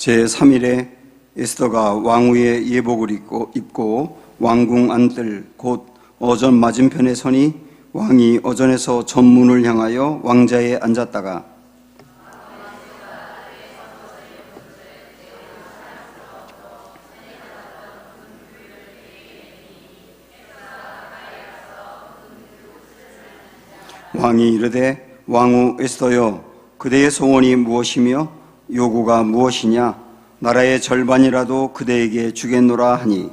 제3일에 에스더가 왕후의 예복을 입고 왕궁 안뜰 곧 어전 맞은편에 서니 왕이 어전에서 전문을 향하여 왕자에 앉았다가 왕이 이르되 왕후 에스더여 그대의 소원이 무엇이며 요구가 무엇이냐 나라의 절반이라도 그대에게 주겠노라 하니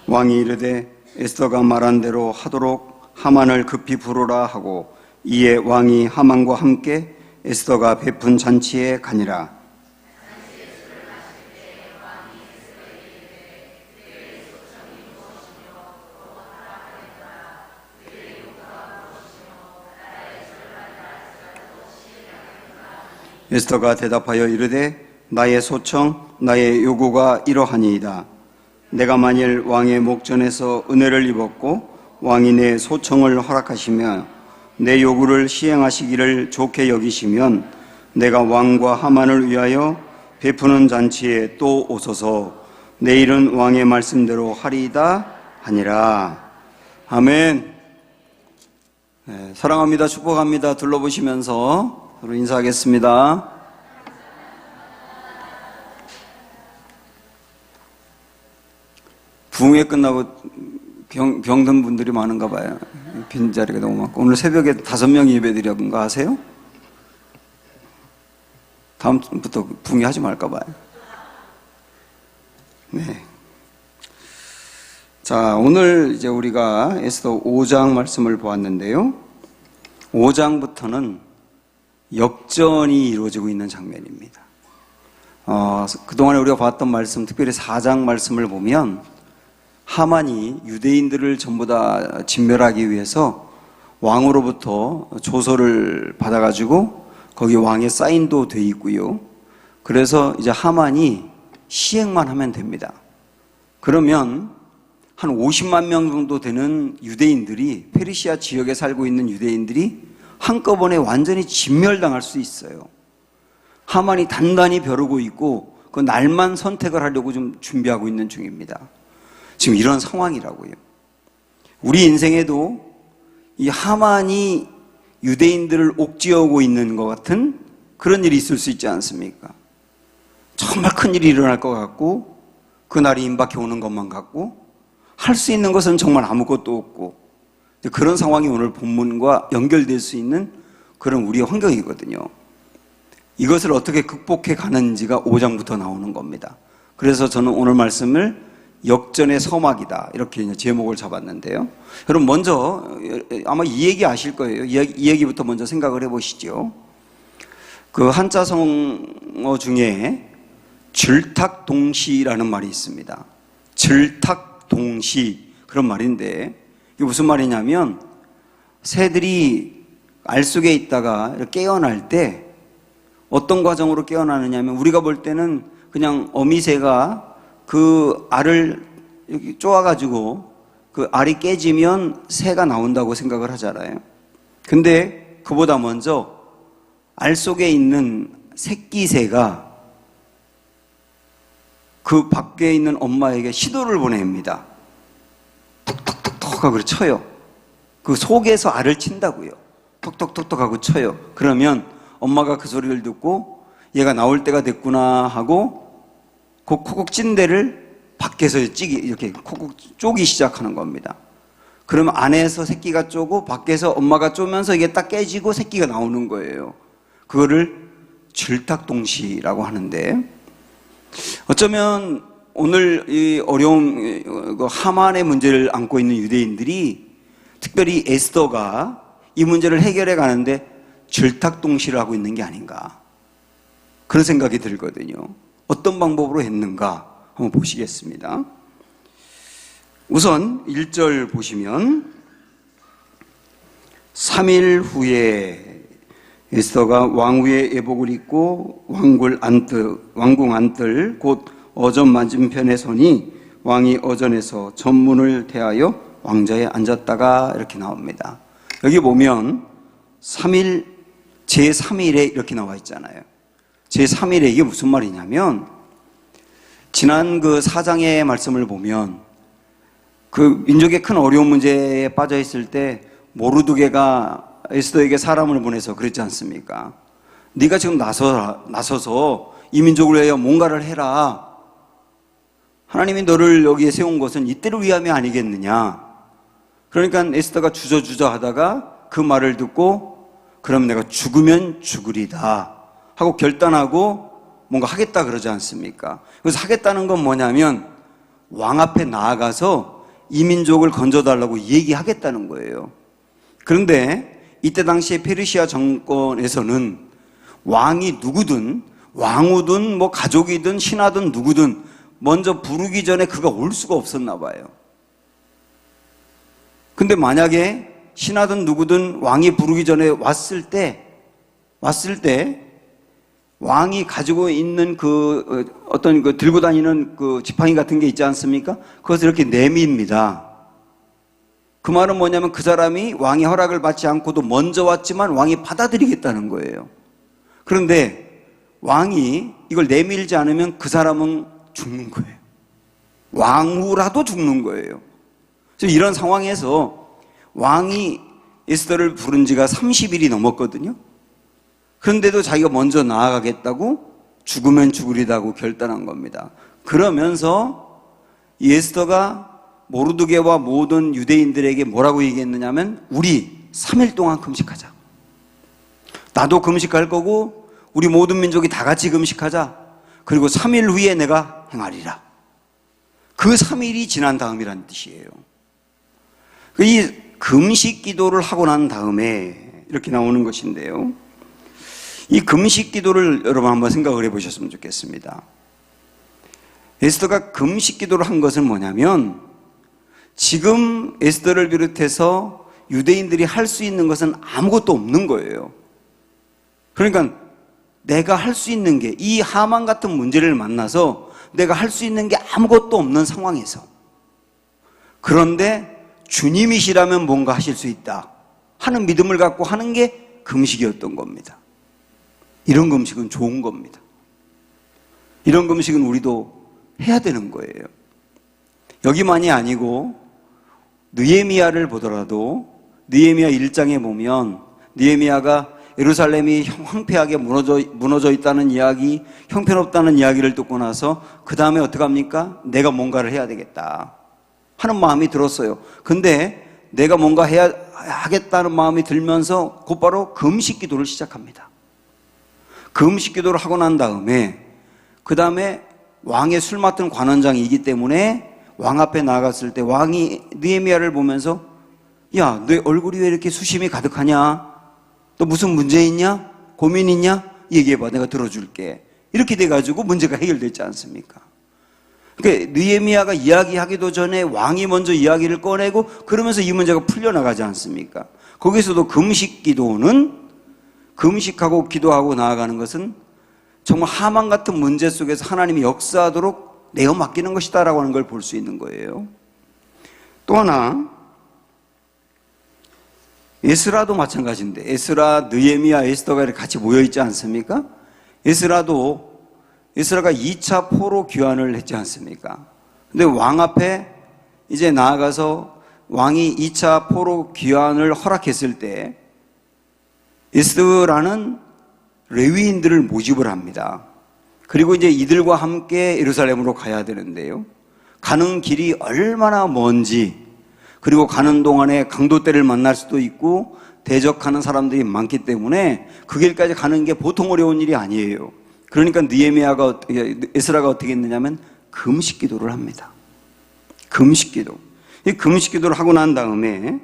왕이 이르되 에스더가 말한 대로 하도록 하만을 급히 부르라 하고 이에 왕이 하만과 함께 에스더가 베푼 잔치에 가니라. 에스더가 대답하여 이르되 나의 소청 나의 요구가 이러하니이다. 내가 만일 왕의 목전에서 은혜를 입었고 왕이 내 소청을 허락하시며 내 요구를 시행하시기를 좋게 여기시면 내가 왕과 하만을 위하여 베푸는 잔치에 또 오소서. 내일은 왕의 말씀대로 하리이다 하니라. 아멘. 네, 사랑합니다. 축복합니다. 둘러보시면서 서로 인사하겠습니다. 부흥회 끝나고 병든 분들이 많은가 봐요. 빈자리가 너무 많고. 오늘 새벽에 5명이 예배드린 거 아세요? 다음부터 부흥회 하지 말까 봐요. 네. 자, 오늘 이제 우리가 에스더 5장 말씀을 보았는데요. 5장부터는 역전이 이루어지고 있는 장면입니다. 그동안에 우리가 봤던 말씀, 특별히 4장 말씀을 보면 하만이 유대인들을 전부 다 진멸하기 위해서 왕으로부터 조서를 받아가지고 거기 왕의 사인도 돼 있고요. 그래서 이제 하만이 시행만 하면 됩니다. 그러면 한 50만 명 정도 되는 유대인들이, 페르시아 지역에 살고 있는 유대인들이 한꺼번에 완전히 진멸당할 수 있어요. 하만이 단단히 벼르고 있고 그 날만 선택을 하려고 좀 준비하고 있는 중입니다. 지금 이런 상황이라고요. 우리 인생에도 이 하만이 유대인들을 옥죄어오고 있는 것 같은 그런 일이 있을 수 있지 않습니까? 정말 큰 일이 일어날 것 같고 그날이 임박해 오는 것만 같고 할 수 있는 것은 정말 아무것도 없고 그런 상황이 오늘 본문과 연결될 수 있는 그런 우리의 환경이거든요. 이것을 어떻게 극복해 가는지가 5장부터 나오는 겁니다. 그래서 저는 오늘 말씀을 역전의 서막이다 이렇게 제목을 잡았는데요. 여러분 먼저 아마 이 얘기 아실 거예요. 이 얘기부터 먼저 생각을 해보시죠. 그 한자 성어 중에 질탁동시라는 말이 있습니다. 질탁동시 그런 말인데 이게 무슨 말이냐면 새들이 알 속에 있다가 깨어날 때 어떤 과정으로 깨어나느냐면 우리가 볼 때는 그냥 어미새가 그 알을 이렇게 쪼아가지고 그 알이 깨지면 새가 나온다고 생각을 하잖아요. 근데 그보다 먼저 알 속에 있는 새끼새가 그 밖에 있는 엄마에게 시도를 보냅니다. 톡톡톡톡 하고 쳐요. 그 속에서 알을 친다고요. 톡톡톡톡 하고 쳐요. 그러면 엄마가 그 소리를 듣고 얘가 나올 때가 됐구나 하고 그 콕콕 찐 데를 밖에서 이렇게 콕콕 쪼기 시작하는 겁니다. 그러면 안에서 새끼가 쪼고 밖에서 엄마가 쪼면서 이게 딱 깨지고 새끼가 나오는 거예요. 그거를 질탁동시라고 하는데 어쩌면 오늘 이 어려운 하만의 문제를 안고 있는 유대인들이 특별히 에스더가 이 문제를 해결해 가는데 질탁동시를 하고 있는 게 아닌가 그런 생각이 들거든요. 어떤 방법으로 했는가 한번 보시겠습니다. 우선 1절 보시면 3일 후에 에스더가 왕후의 예복을 입고 왕궁 안뜰 곧 어전 맞은편에 서니 왕이 어전에서 전문을 대하여 왕좌에 앉았다가 이렇게 나옵니다. 여기 보면 3일, 제3일에 이렇게 나와 있잖아요. 제3일에 이게 무슨 말이냐면, 지난 그 4장의 말씀을 보면 그 민족의 큰 어려운 문제에 빠져 있을 때 모르드게가 에스더에게 사람을 보내서 그랬지 않습니까? 네가 지금 나서서 이 민족을 위하여 뭔가를 해라. 하나님이 너를 여기에 세운 것은 이때를 위함이 아니겠느냐. 그러니까 에스더가 주저주저 하다가 그 말을 듣고 그럼 내가 죽으면 죽으리다 하고 결단하고 뭔가 하겠다 그러지 않습니까? 그래서 하겠다는 건 뭐냐면 왕 앞에 나아가서 이 민족을 건져달라고 얘기하겠다는 거예요. 그런데 이때 당시에 페르시아 정권에서는 왕이 누구든, 왕후든 뭐 가족이든 신하든 누구든 먼저 부르기 전에 그가 올 수가 없었나 봐요. 근데 만약에 신하든 누구든 왕이 부르기 전에 왔을 때 왕이 가지고 있는 그 어떤 그 들고 다니는 그 지팡이 같은 게 있지 않습니까? 그것을 이렇게 내밉니다. 그 말은 뭐냐면 그 사람이 왕의 허락을 받지 않고도 먼저 왔지만 왕이 받아들이겠다는 거예요. 그런데 왕이 이걸 내밀지 않으면 그 사람은 죽는 거예요. 왕후라도 죽는 거예요. 그래서 이런 상황에서 왕이 에스더를 부른 지가 30일이 넘었거든요. 그런데도 자기가 먼저 나아가겠다고 죽으면 죽으리다고 결단한 겁니다. 그러면서 이 에스더가 모르드게와 모든 유대인들에게 뭐라고 얘기했느냐면 우리 3일 동안 금식하자. 나도 금식할 거고 우리 모든 민족이 다 같이 금식하자. 그리고 3일 후에 내가 행하리라. 그 3일이 지난 다음이라는 뜻이에요. 이 금식 기도를 하고 난 다음에 이렇게 나오는 것인데요. 이 금식 기도를 여러분 한번 생각을 해보셨으면 좋겠습니다. 에스더가 금식 기도를 한 것은 뭐냐면 지금 에스더를 비롯해서 유대인들이 할 수 있는 것은 아무것도 없는 거예요. 그러니까 내가 할 수 있는 게 이 하만 같은 문제를 만나서 내가 할 수 있는 게 아무것도 없는 상황에서 그런데 주님이시라면 뭔가 하실 수 있다 하는 믿음을 갖고 하는 게 금식이었던 겁니다. 이런 금식은 좋은 겁니다. 이런 금식은 우리도 해야 되는 거예요. 여기만이 아니고 느헤미야를 보더라도 느헤미야 1장에 보면 느헤미야가 예루살렘이 황폐하게 무너져 있다는 이야기, 형편없다는 이야기를 듣고 나서 그 다음에 어떻게 합니까? 내가 뭔가를 해야 되겠다 하는 마음이 들었어요. 근데 내가 뭔가 해야 하겠다는 마음이 들면서 곧바로 금식 기도를 시작합니다. 금식 기도를 하고 난 다음에 그 다음에 왕의 술 맡은 관원장이기 때문에 왕 앞에 나갔을 때 왕이 느헤미야를 보면서 야, 너 얼굴이 왜 이렇게 수심이 가득하냐? 너 무슨 문제 있냐? 고민 있냐? 얘기해봐, 내가 들어줄게. 이렇게 돼가지고 문제가 해결됐지 않습니까? 그러니까 느헤미야가 이야기하기도 전에 왕이 먼저 이야기를 꺼내고 그러면서 이 문제가 풀려나가지 않습니까? 거기서도 금식 기도는 금식하고 기도하고 나아가는 것은 정말 하만 같은 문제 속에서 하나님이 역사하도록 내어 맡기는 것이다라고 하는 걸 볼 수 있는 거예요. 또 하나 에스라도 마찬가지인데 에스라, 느헤미야, 에스더가 이렇게 같이 모여있지 않습니까? 에스라가 2차 포로 귀환을 했지 않습니까? 근데 왕 앞에 이제 나아가서 왕이 2차 포로 귀환을 허락했을 때 에스라는 레위인들을 모집을 합니다. 그리고 이제 이들과 함께 예루살렘으로 가야 되는데요. 가는 길이 얼마나 먼지, 그리고 가는 동안에 강도떼를 만날 수도 있고 대적하는 사람들이 많기 때문에 그 길까지 가는 게 보통 어려운 일이 아니에요. 그러니까 에스라가 어떻게 했느냐면 금식 기도를 합니다. 금식 기도. 이 금식 기도를 하고 난 다음에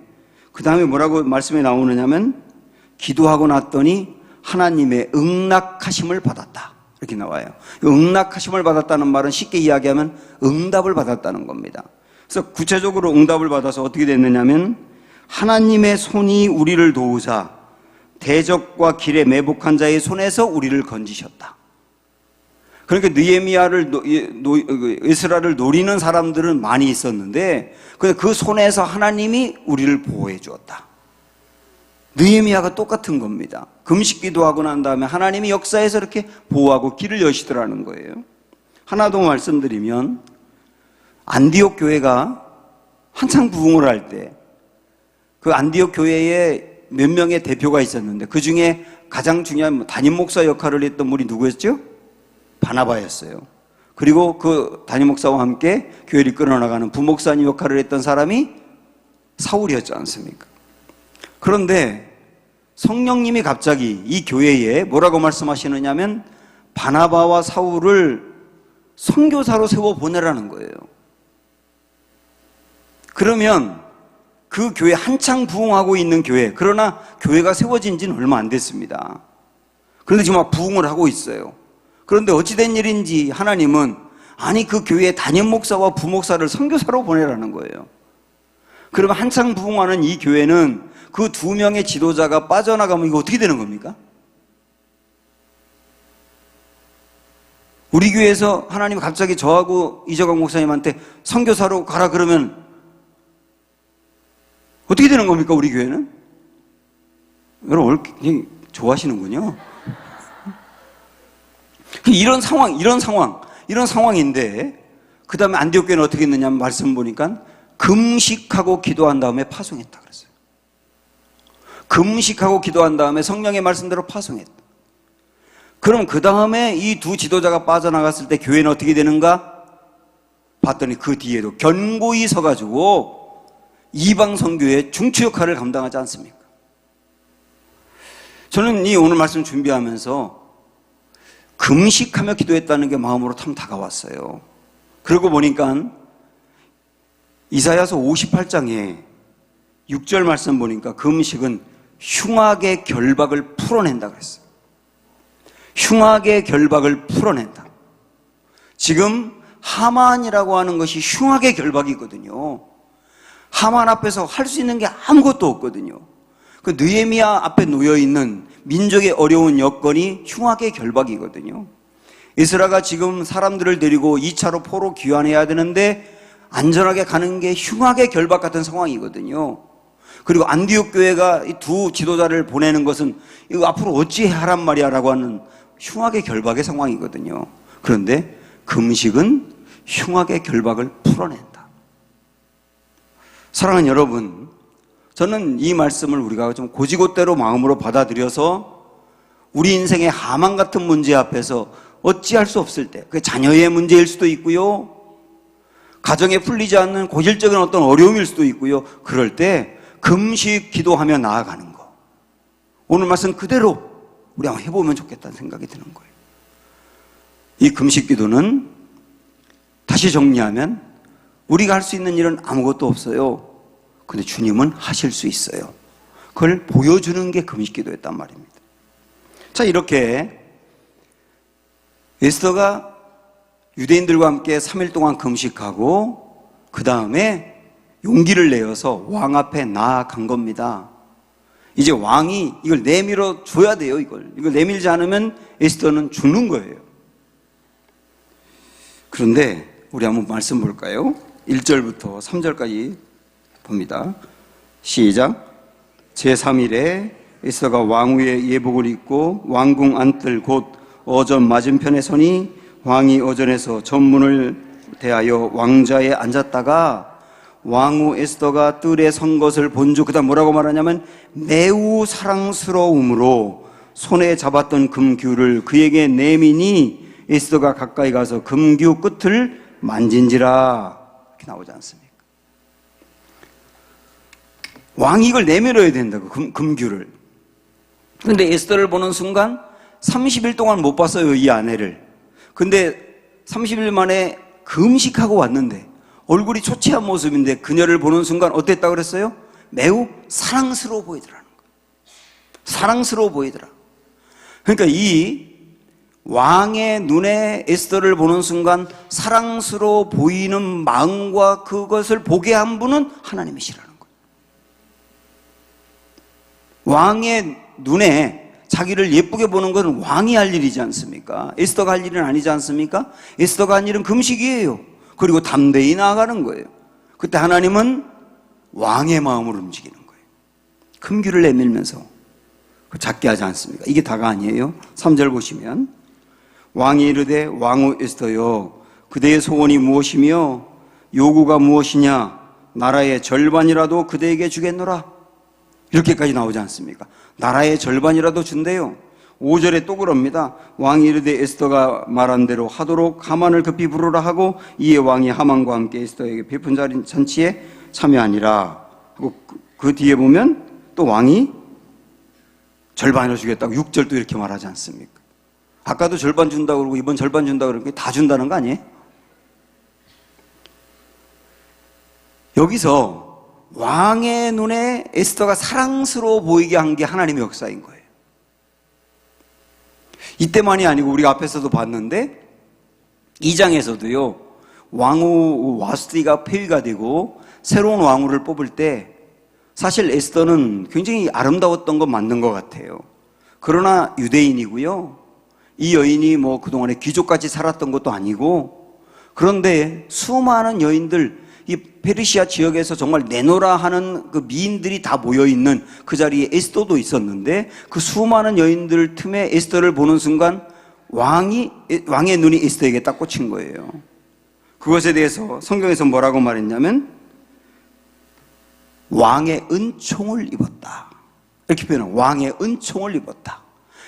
그 다음에 뭐라고 말씀이 나오느냐면 기도하고 났더니 하나님의 응낙하심을 받았다. 이렇게 나와요. 응낙하심을 받았다는 말은 쉽게 이야기하면 응답을 받았다는 겁니다. 그래서 구체적으로 응답을 받아서 어떻게 됐느냐면 하나님의 손이 우리를 도우사 대적과 길에 매복한 자의 손에서 우리를 건지셨다. 그러니까 에스라를 노리는 사람들은 많이 있었는데 그 손에서 하나님이 우리를 보호해 주었다. 느헤미야가 똑같은 겁니다. 금식기도하고 난 다음에 하나님이 역사에서 이렇게 보호하고 길을 여시더라는 거예요. 하나 더 말씀드리면, 안디옥 교회가 한창 부흥을 할 때 그 안디옥 교회에 몇 명의 대표가 있었는데 그 중에 가장 중요한 담임 목사 역할을 했던 분이 누구였죠? 바나바였어요. 그리고 그 담임 목사와 함께 교회를 이끌어 나가는 부목사님 역할을 했던 사람이 사울이었지 않습니까? 그런데 성령님이 갑자기 이 교회에 뭐라고 말씀하시느냐면 바나바와 사울을 선교사로 세워 보내라는 거예요. 그러면 그 교회, 한창 부흥하고 있는 교회, 그러나 교회가 세워진 지는 얼마 안 됐습니다. 그런데 지금 막 부흥을 하고 있어요. 그런데 어찌된 일인지 하나님은 그 교회에 담임 목사와 부목사를 선교사로 보내라는 거예요. 그러면 한창 부흥하는 이 교회는 그 두 명의 지도자가 빠져나가면 이거 어떻게 되는 겁니까? 우리 교회에서 하나님이 갑자기 저하고 이재광 목사님한테 선교사로 가라 그러면 어떻게 되는 겁니까, 우리 교회는? 여러분, 굉장히 좋아하시는군요. 이런 상황인데, 그 다음에 안디옥 교회는 어떻게 했느냐면 말씀 보니까 금식하고 기도한 다음에 파송했다 그랬어요. 금식하고 기도한 다음에 성령의 말씀대로 파송했다. 그럼 그 다음에 이 두 지도자가 빠져나갔을 때 교회는 어떻게 되는가? 봤더니 그 뒤에도 견고히 서가지고 이방 선교의 중추 역할을 감당하지 않습니까? 저는 이 오늘 말씀 준비하면서 금식하며 기도했다는 게 마음으로 참 다가왔어요. 그러고 보니까 이사야서 58장에 6절 말씀 보니까 금식은 흉악의 결박을 풀어낸다 그랬어요. 흉악의 결박을 풀어낸다. 지금 하만이라고 하는 것이 흉악의 결박이거든요. 하만 앞에서 할 수 있는 게 아무것도 없거든요. 그 느헤미야 앞에 놓여있는 민족의 어려운 여건이 흉악의 결박이거든요. 에스라가 지금 사람들을 데리고 2차로 포로 귀환해야 되는데 안전하게 가는 게 흉악의 결박 같은 상황이거든요. 그리고 안디옥 교회가 이 두 지도자를 보내는 것은 이거 앞으로 어찌 하란 말이야 라고 하는 흉악의 결박의 상황이거든요. 그런데 금식은 흉악의 결박을 풀어낸다. 사랑하는 여러분, 저는 이 말씀을 우리가 좀 고지고대로 마음으로 받아들여서 우리 인생의 하만 같은 문제 앞에서 어찌할 수 없을 때, 그게 자녀의 문제일 수도 있고요, 가정에 풀리지 않는 고질적인 어떤 어려움일 수도 있고요, 그럴 때 금식 기도하며 나아가는 거, 오늘 말씀 그대로 우리 한번 해보면 좋겠다는 생각이 드는 거예요. 이 금식 기도는 다시 정리하면 우리가 할 수 있는 일은 아무것도 없어요. 근데 주님은 하실 수 있어요. 그걸 보여주는 게 금식 기도였단 말입니다. 자, 이렇게 에스더가 유대인들과 함께 3일 동안 금식하고 그 다음에 용기를 내어서 왕 앞에 나아간 겁니다. 이제 왕이 이걸 내밀어 줘야 돼요. 이걸 내밀지 않으면 에스더는 죽는 거예요. 그런데 우리 한번 말씀 볼까요? 1절부터 3절까지 봅니다. 시작. 제3일에 에스더가 왕후의 예복을 입고 왕궁 안뜰 곧 어전 맞은편에 서니 왕이 어전에서 전문을 대하여 왕좌에 앉았다가 왕후 에스더가 뜰에 선 것을 본즉, 그 다음 뭐라고 말하냐면 매우 사랑스러움으로 손에 잡았던 금규를 그에게 내미니 에스더가 가까이 가서 금규 끝을 만진지라. 이렇게 나오지 않습니까? 왕이 이걸 내밀어야 된다고, 금규를. 그런데 에스더를 보는 순간 30일 동안 못 봤어요, 이 아내를. 근데 30일 만에 금식하고 왔는데 얼굴이 초췌한 모습인데 그녀를 보는 순간 어땠다고 그랬어요? 매우 사랑스러워 보이더라는 거예요. 사랑스러워 보이더라. 그러니까 이 왕의 눈에 에스더를 보는 순간 사랑스러워 보이는 마음과 그것을 보게 한 분은 하나님이시라는 거예요. 왕의 눈에 자기를 예쁘게 보는 것은 왕이 할 일이지 않습니까? 에스더가 할 일은 아니지 않습니까? 에스더가 한 일은 금식이에요. 그리고 담대히 나아가는 거예요. 그때 하나님은 왕의 마음을 움직이는 거예요. 금규를 내밀면서 작게 하지 않습니까? 이게 다가 아니에요. 3절 보시면 왕이 이르되 왕후 에스더여 그대의 소원이 무엇이며 요구가 무엇이냐 나라의 절반이라도 그대에게 주겠노라. 이렇게까지 나오지 않습니까? 나라의 절반이라도 준대요. 5절에 또 그럽니다. 왕이 이르되 에스더가 말한 대로 하도록 하만을 급히 부르라 하고 이에 왕이 하만과 함께 에스더에게 베푼 잔치에 참여하니라 하고 그 뒤에 보면 또 왕이 절반을 주겠다고 6절도 이렇게 말하지 않습니까? 아까도 절반 준다고 그러고 이번 절반 준다고 그러고 다 준다는 거 아니에요? 여기서 왕의 눈에 에스더가 사랑스러워 보이게 한 게 하나님의 역사인 거예요. 이때만이 아니고 우리가 앞에서도 봤는데 2장에서도요. 왕후 와스티가 폐위가 되고 새로운 왕후를 뽑을 때 사실 에스더는 굉장히 아름다웠던 건 맞는 것 같아요. 그러나 유대인이고요. 이 여인이 뭐 그동안에 귀족같이 살았던 것도 아니고 그런데 수많은 여인들 이 페르시아 지역에서 정말 내노라 하는 그 미인들이 다 모여있는 그 자리에 에스더도 있었는데 그 수많은 여인들 틈에 에스더를 보는 순간 왕의 눈이 에스더에게 딱 꽂힌 거예요. 그것에 대해서 성경에서 뭐라고 말했냐면 왕의 은총을 입었다. 이렇게 표현해요. 왕의 은총을 입었다.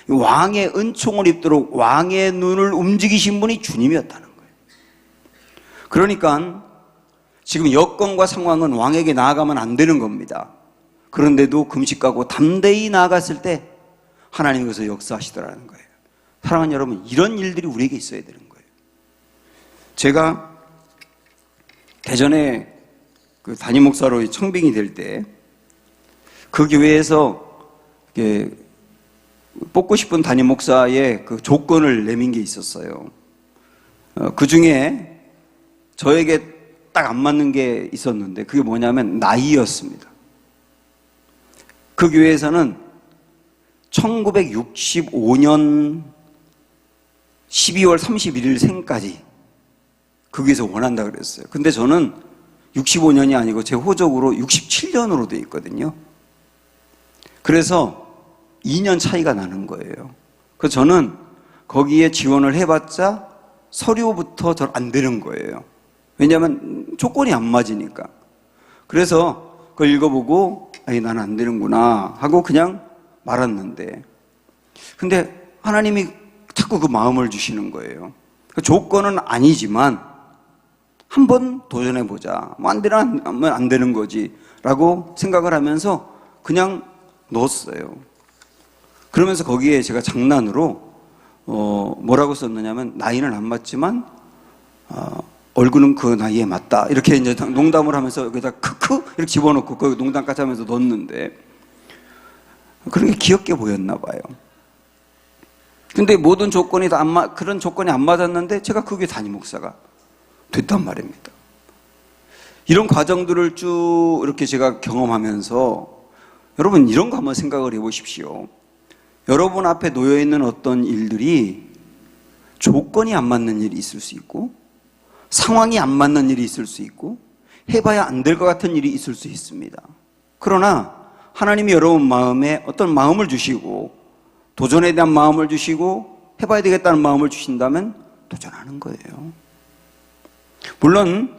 왕의 은총을 입도록 왕의 눈을 움직이신 분이 주님이었다는 거예요. 그러니까 지금 여건과 상황은 왕에게 나아가면 안 되는 겁니다. 그런데도 금식하고 담대히 나아갔을 때 하나님이 거기서 역사하시더라는 거예요. 사랑하는 여러분, 이런 일들이 우리에게 있어야 되는 거예요. 제가 대전에 그 담임 목사로 청빙이 될 때 그 교회에서 뽑고 싶은 담임 목사의 그 조건을 내민 게 있었어요. 그 중에 저에게 딱 안 맞는 게 있었는데 그게 뭐냐면 나이였습니다. 그 교회에서는 1965년 12월 31일 생까지 그 교회에서 원한다 그랬어요. 근데 저는 65년이 아니고 제 호적으로 67년으로 돼 있거든요. 그래서 2년 차이가 나는 거예요. 그래서 저는 거기에 지원을 해봤자 서류부터 잘 안 되는 거예요. 왜냐하면 조건이 안 맞으니까. 그래서 그걸 읽어보고 아니 나는 안 되는구나 하고 그냥 말았는데 근데 하나님이 자꾸 그 마음을 주시는 거예요. 그 조건은 아니지만 한번 도전해보자. 뭐 안 되면 안 되는 거지 라고 생각을 하면서 그냥 넣었어요. 그러면서 거기에 제가 장난으로 뭐라고 썼느냐면 나이는 안 맞지만 얼굴은 그 나이에 맞다 이렇게 이제 농담을 하면서 여기다 크크 이렇게 집어넣고 그 농담까지 하면서 넣었는데 그런 게 귀엽게 보였나 봐요. 근데 모든 조건이 다 그런 조건이 안 맞았는데 제가 그게 담임 목사가 됐단 말입니다. 이런 과정들을 쭉 이렇게 제가 경험하면서 여러분 이런 거 한번 생각을 해보십시오. 여러분 앞에 놓여있는 어떤 일들이 조건이 안 맞는 일이 있을 수 있고 상황이 안 맞는 일이 있을 수 있고 해봐야 안 될 것 같은 일이 있을 수 있습니다. 그러나 하나님이 여러분 마음에 어떤 마음을 주시고 도전에 대한 마음을 주시고 해봐야 되겠다는 마음을 주신다면 도전하는 거예요. 물론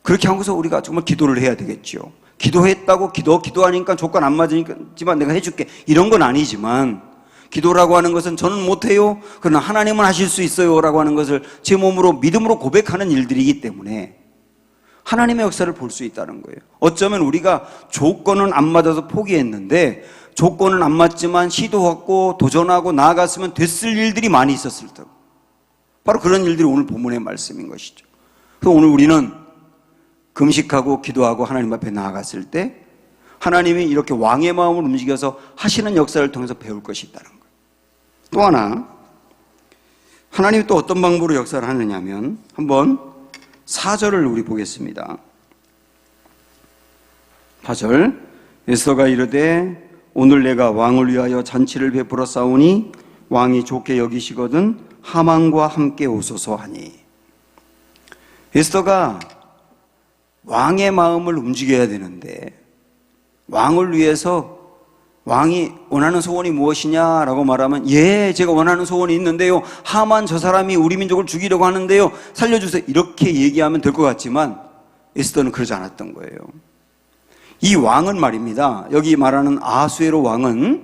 그렇게 하고서 우리가 정말 기도를 해야 되겠죠. 기도했다고 기도하니까 조건 안 맞으니까 내가 해줄게 이런 건 아니지만 기도라고 하는 것은 저는 못해요 그러나 하나님은 하실 수 있어요 라고 하는 것을 제 몸으로 믿음으로 고백하는 일들이기 때문에 하나님의 역사를 볼 수 있다는 거예요. 어쩌면 우리가 조건은 안 맞아서 포기했는데 조건은 안 맞지만 시도하고 도전하고 나아갔으면 됐을 일들이 많이 있었을 테고 바로 그런 일들이 오늘 본문의 말씀인 것이죠. 그래서 오늘 우리는 금식하고 기도하고 하나님 앞에 나아갔을 때 하나님이 이렇게 왕의 마음을 움직여서 하시는 역사를 통해서 배울 것이 있다는 거예요. 또 하나 하나님이 또 어떤 방법으로 역사를 하느냐면 한번 4절을 우리 보겠습니다. 4절 에스더가 이르되 오늘 내가 왕을 위하여 잔치를 베풀어 싸우니 왕이 좋게 여기시거든 하만과 함께 오소서 하니. 에스더가 왕의 마음을 움직여야 되는데 왕을 위해서 왕이 원하는 소원이 무엇이냐라고 말하면 예, 제가 원하는 소원이 있는데요. 하만 저 사람이 우리 민족을 죽이려고 하는데요. 살려주세요. 이렇게 얘기하면 될 것 같지만 에스더는 그러지 않았던 거예요. 이 왕은 말입니다. 여기 말하는 아수에로 왕은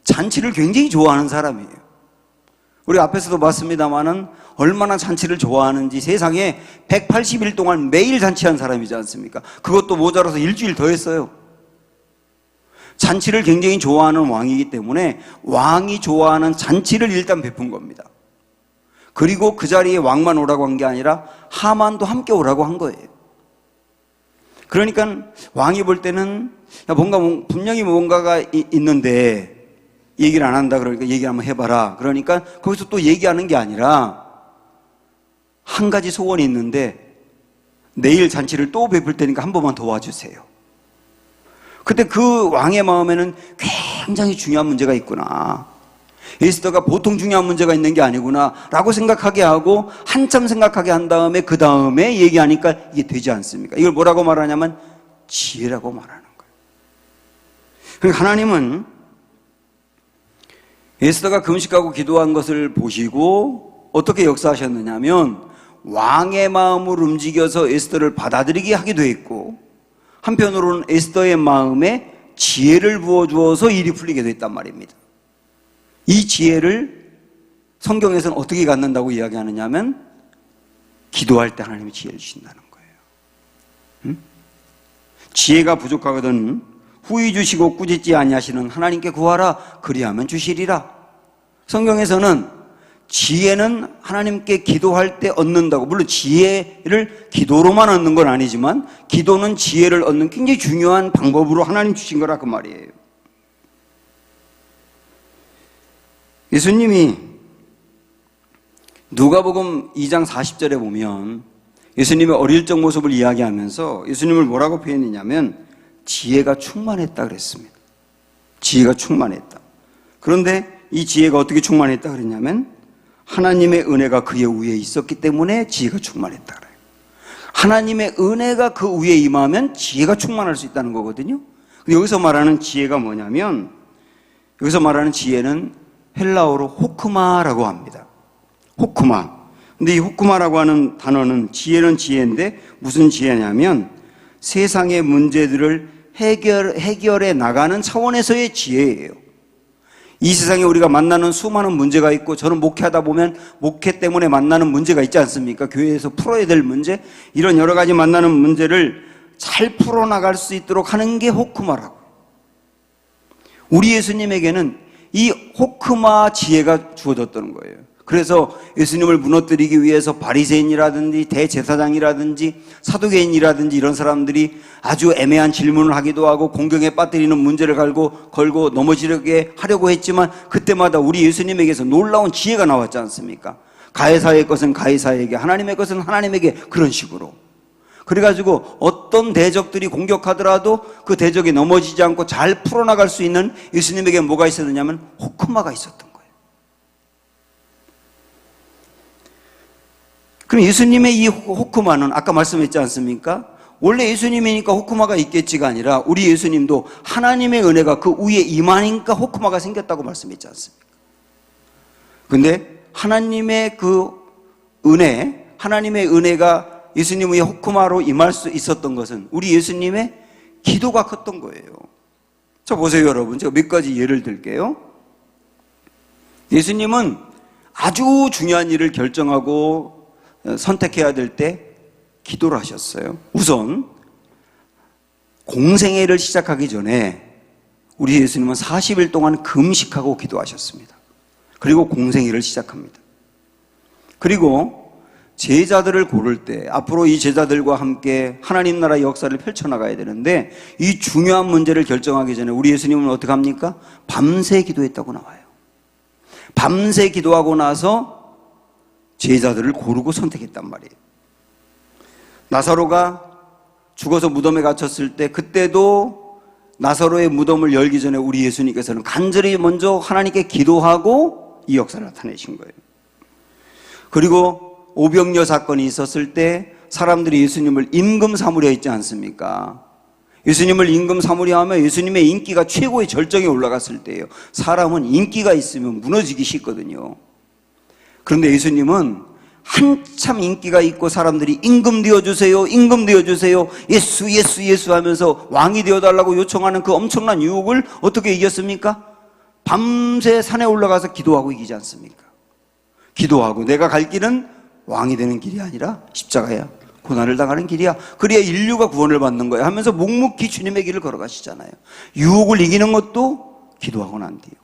잔치를 굉장히 좋아하는 사람이에요. 우리 앞에서도 봤습니다마는 얼마나 잔치를 좋아하는지 세상에 180일 동안 매일 잔치한 사람이지 않습니까? 그것도 모자라서 일주일 더 했어요. 잔치를 굉장히 좋아하는 왕이기 때문에 왕이 좋아하는 잔치를 일단 베푼 겁니다. 그리고 그 자리에 왕만 오라고 한 게 아니라 하만도 함께 오라고 한 거예요. 그러니까 왕이 볼 때는 분명히 뭔가가 있는데 얘기를 안 한다 그러니까 얘기를 한번 해봐라. 그러니까 거기서 또 얘기하는 게 아니라 한 가지 소원이 있는데 내일 잔치를 또 베풀 테니까 한 번만 도와주세요. 그때 그 왕의 마음에는 굉장히 중요한 문제가 있구나. 에스더가 보통 중요한 문제가 있는 게 아니구나 라고 생각하게 하고 한참 생각하게 한 다음에 그 다음에 얘기하니까 이게 되지 않습니까? 이걸 뭐라고 말하냐면 지혜라고 말하는 거예요. 그러니까 하나님은 에스더가 금식하고 기도한 것을 보시고 어떻게 역사하셨느냐면 왕의 마음을 움직여서 에스더를 받아들이게 하기도 했고 한편으로는 에스더의 마음에 지혜를 부어주어서 일이 풀리게 됐단 말입니다. 이 지혜를 성경에서는 어떻게 갖는다고 이야기하느냐 하면 기도할 때 하나님이 지혜를 주신다는 거예요. 지혜가 부족하거든 후히 주시고 꾸짖지 아니하시는 하나님께 구하라 그리하면 주시리라. 성경에서는 지혜는 하나님께 기도할 때 얻는다고, 물론 지혜를 기도로만 얻는 건 아니지만 기도는 지혜를 얻는 굉장히 중요한 방법으로 하나님 주신 거라 그 말이에요. 예수님이 누가복음 2장 40절에 보면 예수님의 어릴 적 모습을 이야기하면서 예수님을 뭐라고 표현했냐면 지혜가 충만했다 그랬습니다. 지혜가 충만했다. 그런데 이 지혜가 어떻게 충만했다 그랬냐면 하나님의 은혜가 그의 위에 있었기 때문에 지혜가 충만했다 그래요. 하나님의 은혜가 그 위에 임하면 지혜가 충만할 수 있다는 거거든요. 근데 여기서 말하는 지혜가 뭐냐면 여기서 말하는 지혜는 헬라어로 호크마라고 합니다. 호크마. 근데 이 호크마라고 하는 단어는 지혜는 지혜인데 무슨 지혜냐면 세상의 문제들을 해결해 나가는 차원에서의 지혜예요. 이 세상에 우리가 만나는 수많은 문제가 있고 저는 목회하다 보면 목회 때문에 만나는 문제가 있지 않습니까? 교회에서 풀어야 될 문제, 이런 여러 가지 만나는 문제를 잘 풀어나갈 수 있도록 하는 게 호크마라고. 우리 예수님에게는 이 호크마 지혜가 주어졌다는 거예요. 그래서 예수님을 무너뜨리기 위해서 바리새인이라든지 대제사장이라든지 사두개인이라든지 이런 사람들이 아주 애매한 질문을 하기도 하고 공경에 빠뜨리는 문제를 걸고 넘어지게 하려고 했지만 그때마다 우리 예수님에게서 놀라운 지혜가 나왔지 않습니까? 가이사의 것은 가이사에게, 하나님의 것은 하나님에게, 그런 식으로. 그래가지고 어떤 대적들이 공격하더라도 그 대적이 넘어지지 않고 잘 풀어나갈 수 있는 예수님에게 뭐가 있었느냐면 호크마가 있었던 거예요. 그럼 예수님의 이 호크마는 아까 말씀했지 않습니까? 원래 예수님이니까 호크마가 있겠지가 아니라 우리 예수님도 하나님의 은혜가 그 위에 임하니까 호크마가 생겼다고 말씀했지 않습니까? 근데 하나님의 그 은혜, 하나님의 은혜가 예수님의 호크마로 임할 수 있었던 것은 우리 예수님의 기도가 컸던 거예요. 자, 보세요, 여러분. 제가 몇 가지 예를 들게요. 예수님은 아주 중요한 일을 결정하고 선택해야 될 때 기도를 하셨어요. 우선 공생애를 시작하기 전에 우리 예수님은 40일 동안 금식하고 기도하셨습니다. 그리고 공생애를 시작합니다. 그리고 제자들을 고를 때 앞으로 이 제자들과 함께 하나님 나라의 역사를 펼쳐나가야 되는데 이 중요한 문제를 결정하기 전에 우리 예수님은 어떻게 합니까? 밤새 기도했다고 나와요. 밤새 기도하고 나서 제자들을 고르고 선택했단 말이에요. 나사로가 죽어서 무덤에 갇혔을 때 그때도 나사로의 무덤을 열기 전에 우리 예수님께서는 간절히 먼저 하나님께 기도하고 이 역사를 나타내신 거예요. 그리고 오병이어 사건이 있었을 때 사람들이 예수님을 임금 삼으려 했지 않습니까? 예수님을 임금 삼으려 하면 예수님의 인기가 최고의 절정에 올라갔을 때예요. 사람은 인기가 있으면 무너지기 쉽거든요. 그런데 예수님은 한참 인기가 있고 사람들이 임금 되어주세요, 임금 되어주세요, 예수 예수 예수 하면서 왕이 되어달라고 요청하는 그 엄청난 유혹을 어떻게 이겼습니까? 밤새 산에 올라가서 기도하고 이기지 않습니까? 기도하고 내가 갈 길은 왕이 되는 길이 아니라 십자가야, 고난을 당하는 길이야, 그래야 인류가 구원을 받는 거야 하면서 묵묵히 주님의 길을 걸어가시잖아요. 유혹을 이기는 것도 기도하고 난 뒤요.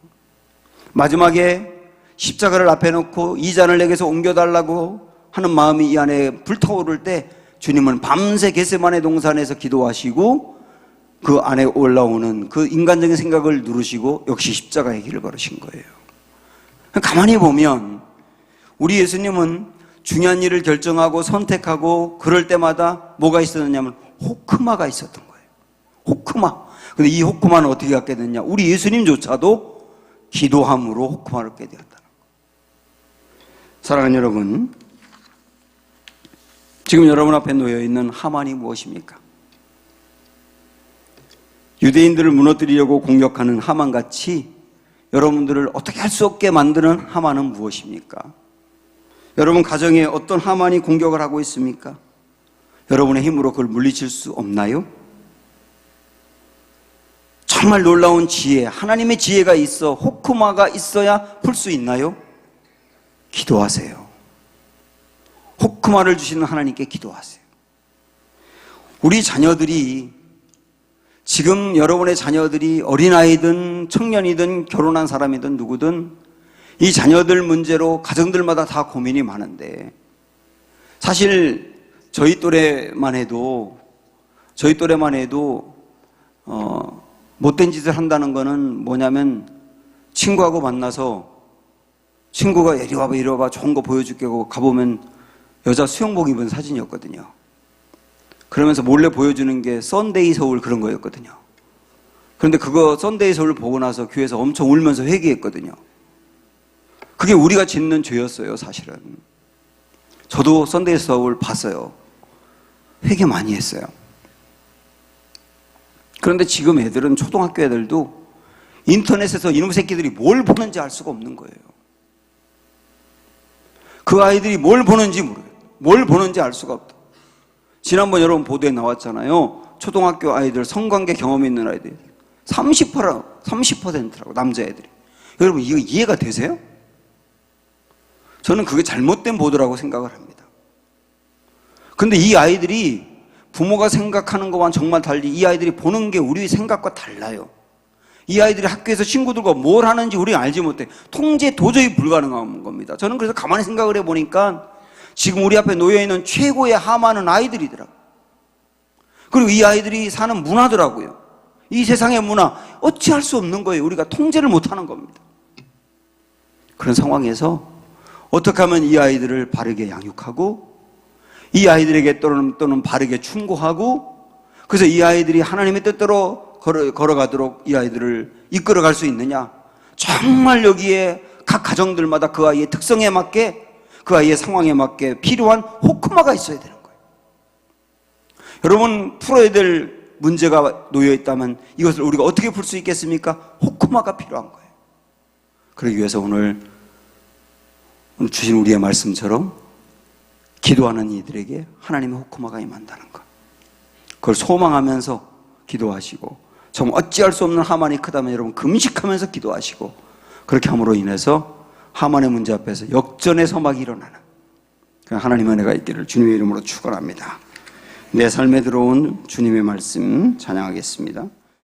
마지막에 십자가를 앞에 놓고 이 잔을 내게서 옮겨달라고 하는 마음이 이 안에 불타오를 때 주님은 밤새 겟세마네 동산에서 기도하시고 그 안에 올라오는 그 인간적인 생각을 누르시고 역시 십자가의 길을 걸으신 거예요. 가만히 보면 우리 예수님은 중요한 일을 결정하고 선택하고 그럴 때마다 뭐가 있었느냐면 호크마가 있었던 거예요. 호크마. 근데 이 호크마는 어떻게 갖게 됐냐? 우리 예수님조차도 기도함으로 호크마를 얻게 되었다. 사랑하는 여러분, 지금 여러분 앞에 놓여있는 하만이 무엇입니까? 유대인들을 무너뜨리려고 공격하는 하만같이 여러분들을 어떻게 할 수 없게 만드는 하만은 무엇입니까? 여러분 가정에 어떤 하만이 공격을 하고 있습니까? 여러분의 힘으로 그걸 물리칠 수 없나요? 정말 놀라운 지혜, 하나님의 지혜가 있어 호크마가 있어야 풀 수 있나요? 기도하세요. 호크마를 주시는 하나님께 기도하세요. 우리 자녀들이, 지금 여러분의 자녀들이 어린아이든 청년이든 결혼한 사람이든 누구든 이 자녀들 문제로 가정들마다 다 고민이 많은데, 사실 저희 또래만 해도 못된 짓을 한다는 거는 뭐냐면, 친구하고 만나서 친구가 이리 와봐 이리 와봐 좋은 거 보여줄게 하고 가보면 여자 수영복 입은 사진이었거든요. 그러면서 몰래 보여주는 게 썬데이 서울 그런 거였거든요. 그런데 그거 썬데이 서울 보고 나서 교회에서 엄청 울면서 회개했거든요. 그게 우리가 짓는 죄였어요. 사실은 저도 썬데이 서울 봤어요. 회개 많이 했어요. 그런데 지금 애들은, 초등학교 애들도 인터넷에서 이놈의 새끼들이 뭘 보는지 알 수가 없는 거예요. 그 아이들이 뭘 보는지 모르겠어요. 뭘 보는지 알 수가 없다. 지난번 여러분 보도에 나왔잖아요. 초등학교 아이들 성관계 경험이 있는 아이들이 30%라고, 남자애들이. 여러분 이거 이해가 되세요? 저는 그게 잘못된 보도라고 생각을 합니다. 근데 이 아이들이 부모가 생각하는 것과는 정말 달리 이 아이들이 보는 게 우리 생각과 달라요. 이 아이들이 학교에서 친구들과 뭘 하는지 우리는 알지 못해. 통제 도저히 불가능한 겁니다. 저는 그래서 가만히 생각을 해보니까 지금 우리 앞에 놓여있는 최고의 하만은 아이들이더라고요. 그리고 이 아이들이 사는 문화더라고요. 이 세상의 문화, 어찌할 수 없는 거예요. 우리가 통제를 못하는 겁니다. 그런 상황에서 어떻게 하면 이 아이들을 바르게 양육하고 이 아이들에게 또는 바르게 충고하고, 그래서 이 아이들이 하나님의 뜻대로 걸어가도록 이 아이들을 이끌어갈 수 있느냐. 정말 여기에 각 가정들마다 그 아이의 특성에 맞게, 그 아이의 상황에 맞게 필요한 호크마가 있어야 되는 거예요. 여러분, 풀어야 될 문제가 놓여있다면 이것을 우리가 어떻게 풀 수 있겠습니까? 호크마가 필요한 거예요. 그러기 위해서 오늘 주신 우리의 말씀처럼 기도하는 이들에게 하나님의 호크마가 임한다는 것, 그걸 소망하면서 기도하시고, 정말 어찌할 수 없는 하만이 크다면 여러분 금식하면서 기도하시고, 그렇게 함으로 인해서 하만의 문제 앞에서 역전의 서막이 일어나는 하나님의 은혜가 있기를 주님의 이름으로 축원합니다. 내 삶에 들어온 주님의 말씀 찬양하겠습니다.